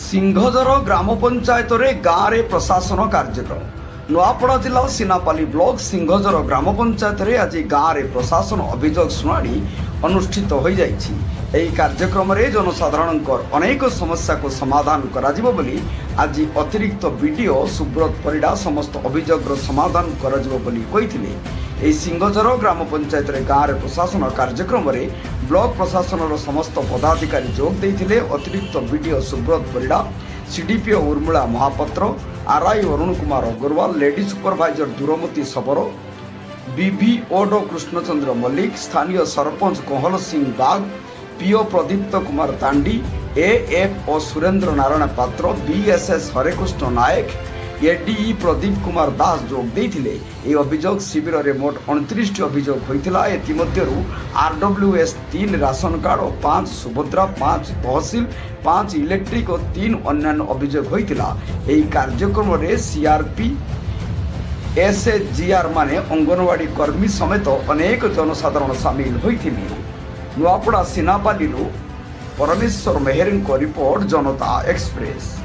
सिंहझर ग्राम पंचायत गाँव में प्रशासन कार्यक्रम नुआपड़ा जिला सीनापाली ब्लॉक सिंहझर ग्राम पंचायत आज गाँव में प्रशासन अभियोग शुणाणी अनुष्ठित हो जाइछि। एही कार्यक्रम रे जनसाधारण अनेक समस्या को समाधान कराजिबो बोली आज अतिरिक्त बीडीओ सुब्रत परिडा समस्त अभियोग समाधान कराजिबो बोली कहिथिले। एही सिंहझर ग्राम पंचायत गाँव में प्रशासन कार्यक्रम रे ब्लॉक प्रशासन समस्त पदाधिकारी जोग देइथिले। अतिरिक्त BDO Subrat Parida, CDPO Urmila Mahapatra, RI Arun Kumar Agrawal, lady supervisor Durmati Sabar, बीभीओडो कृष्णचंद्र मल्लिक, स्थानीय sarpanch Kohal Singh Bag, PO Pradipta Kumar Tandi, AFO Surendra Narayan Patra, BSS Harekrushna Nayak, ADE Pradeep Kumar Das जोग देइथिले। ए अभियोग शिविर में मोट 29 अभियोग होइथिला। एतिमध्यरु आरडब्ल्यूएस 3 राशन कार्ड और 5 सुभद्रा, 5 तहसील, 5 इलेक्ट्रिक और 3 अन्य अभियोग होइथिला। एही कार्यक्रम रे सीआरपी, एसएचजीआर माने अंगनवाड़ी कर्मी समेत अनेक जनसाधारण सामिल होइथिले। नुआपड़ा सीनापाली परमेश्वर मेहर रिपोर्ट, जनता एक्सप्रेस।